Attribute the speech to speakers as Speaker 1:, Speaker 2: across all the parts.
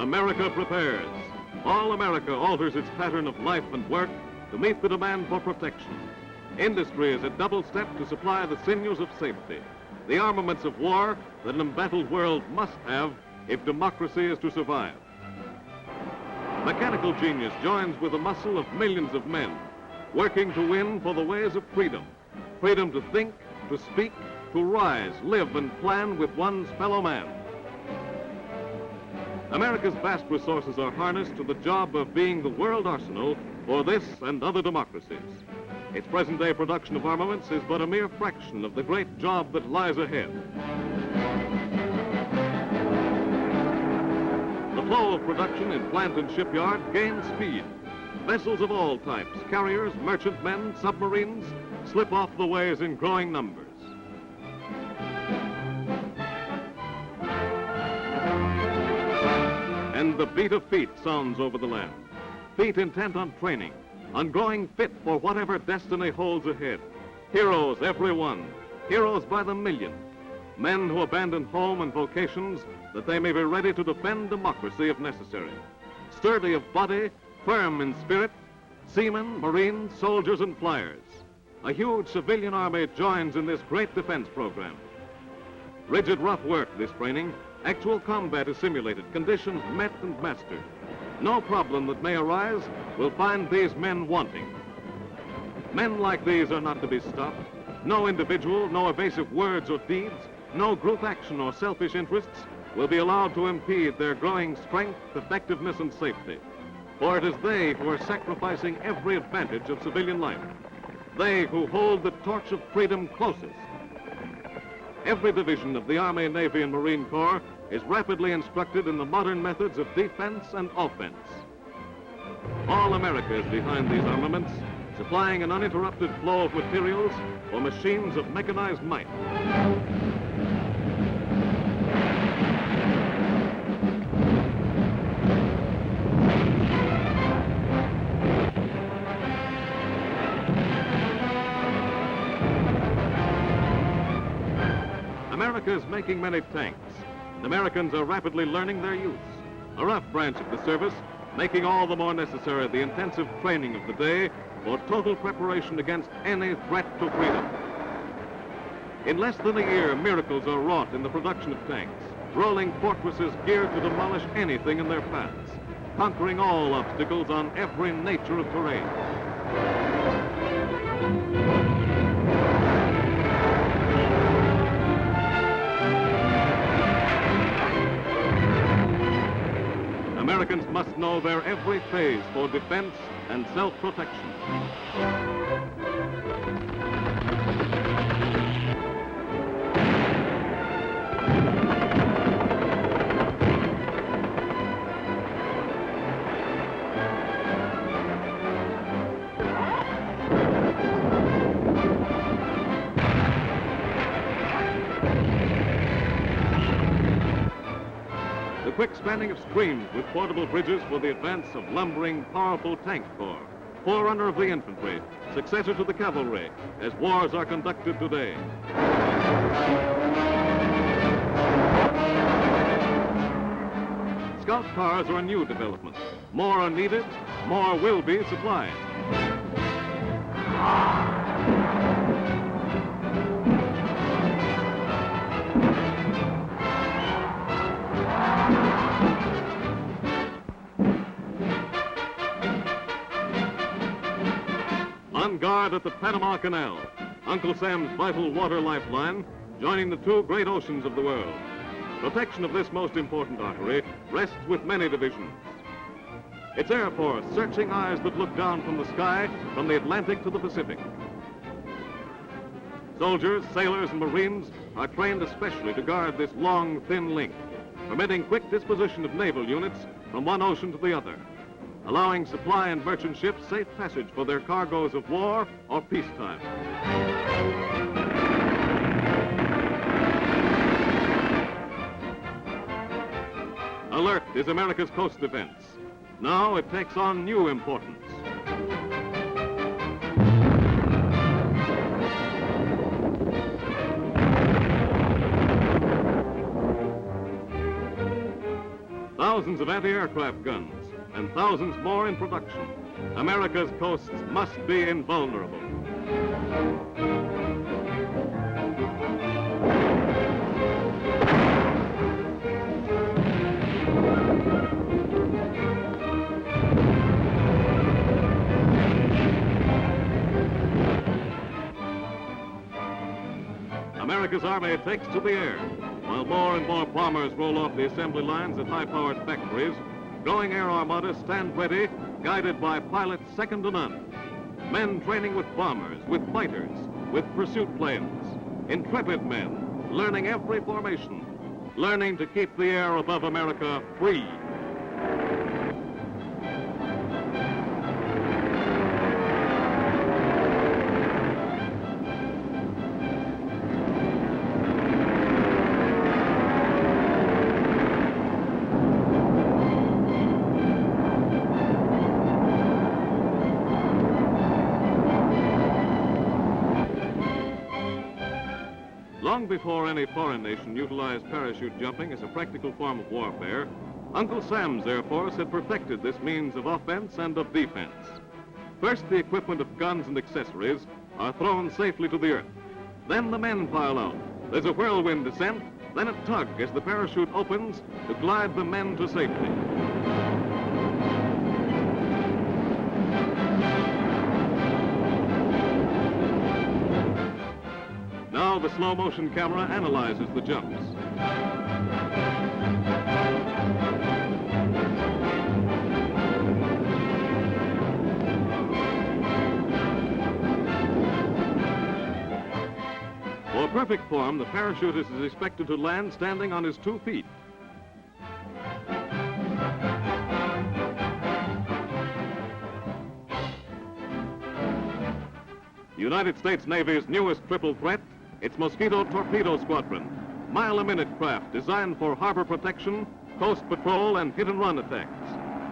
Speaker 1: America prepares. All America alters its pattern of life and work to meet the demand for protection. Industry is a double step to supply the sinews of safety, the armaments of war that an embattled world must have if democracy is to survive. Mechanical genius joins with the muscle of millions of men, working to win for the ways of freedom. Freedom to think, to speak, to rise, live, and plan with one's fellow man. America's vast resources are harnessed to the job of being the world arsenal for this and other democracies. Its present-day production of armaments is but a mere fraction of the great job that lies ahead. The flow of production in plant and shipyard gains speed. Vessels of all types, carriers, merchantmen, submarines, slip off the ways in growing numbers. And the beat of feet sounds over the land. Feet intent on training, on growing fit for whatever destiny holds ahead. Heroes, every one. Heroes by the million. Men who abandon home and vocations that they may be ready to defend democracy if necessary. Sturdy of body, firm in spirit, seamen, marines, soldiers, and flyers. A huge civilian army joins in this great defense program. Rigid, rough work, this training. Actual combat is simulated, conditions met and mastered. No problem that may arise will find these men wanting. Men like these are not to be stopped. No individual, no evasive words or deeds, no group action or selfish interests will be allowed to impede their growing strength, effectiveness, and safety. For it is they who are sacrificing every advantage of civilian life. They who hold the torch of freedom closest. Every division of the Army, Navy, and Marine Corps is rapidly instructed in the modern methods of defense and offense. All America is behind these armaments, supplying an uninterrupted flow of materials for machines of mechanized might. America is making many tanks. The Americans are rapidly learning their use. A rough branch of the service, making all the more necessary the intensive training of the day for total preparation against any threat to freedom. In less than a year, miracles are wrought in the production of tanks, rolling fortresses geared to demolish anything in their paths, conquering all obstacles on every nature of terrain. Americans must know their every phase for defense and self-protection. The quick spanning of streams with portable bridges for the advance of lumbering, powerful tank corps, forerunner of the infantry, successor to the cavalry, as wars are conducted today. Scout cars are a new development. More are needed, more will be supplied. On guard at the Panama Canal, Uncle Sam's vital water lifeline, joining the two great oceans of the world. Protection of this most important artery rests with many divisions. It's Air Force, searching eyes that look down from the sky, from the Atlantic to the Pacific. Soldiers, sailors, and Marines are trained especially to guard this long, thin link, permitting quick disposition of naval units from one ocean to the other, allowing supply and merchant ships safe passage for their cargoes of war or peacetime. Alert is America's coast defense. Now it takes on new importance. thousands of anti-aircraft guns, and thousands more in production, America's coasts must be invulnerable. America's Army takes to the air. While more and more bombers roll off the assembly lines at high-powered factories, growing air armadas stand ready, guided by pilots second to none. Men training with bombers, with fighters, with pursuit planes. Intrepid men, learning every formation, learning to keep the air above America free. Long before any foreign nation utilized parachute jumping as a practical form of warfare, Uncle Sam's Air Force had perfected this means of offense and of defense. First, the equipment of guns and accessories are thrown safely to the earth. Then the men pile out. There's a whirlwind descent, then a tug as the parachute opens to glide the men to safety. Now the slow-motion camera analyzes the jumps. For perfect form, the parachutist is expected to land standing on his 2 feet. The United States Navy's newest triple threat, its Mosquito Torpedo Squadron, mile-a-minute craft designed for harbor protection, coast patrol, and hit-and-run attacks.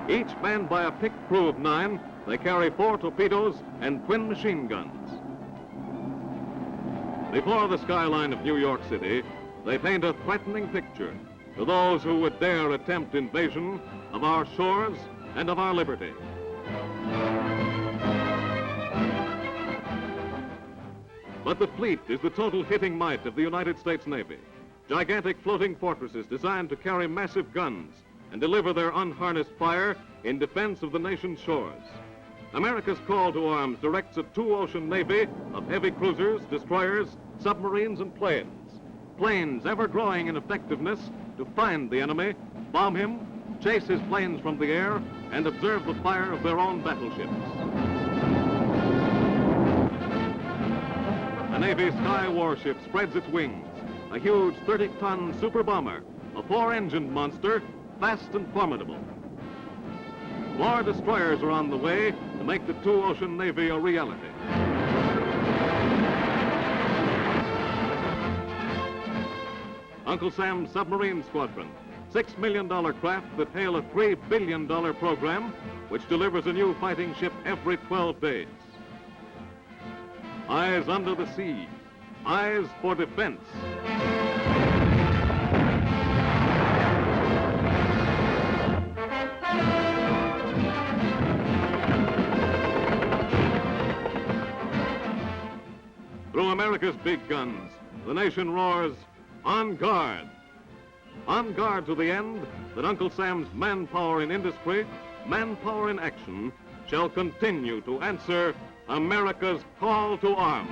Speaker 1: Each manned by a picked crew of 9, they carry 4 torpedoes and twin machine guns. Before the skyline of New York City, they paint a threatening picture to those who would dare attempt invasion of our shores and of our liberty. But the fleet is the total hitting might of the United States Navy. Gigantic floating fortresses designed to carry massive guns and deliver their unharnessed fire in defense of the nation's shores. America's call to arms directs a 2-ocean navy of heavy cruisers, destroyers, submarines, and planes. Planes ever growing in effectiveness to find the enemy, bomb him, chase his planes from the air, and observe the fire of their own battleships. The Navy Sky Warship spreads its wings, a huge 30-ton super bomber, a 4-engined monster, fast and formidable. More destroyers are on the way to make the 2-ocean Navy a reality. Uncle Sam's Submarine Squadron, $6 million craft that hail a $3 billion program, which delivers a new fighting ship every 12 days. Eyes under the sea, eyes for defense. Through America's big guns, the nation roars, on guard. On guard to the end that Uncle Sam's manpower in industry, manpower in action, shall continue to answer America's call to arms.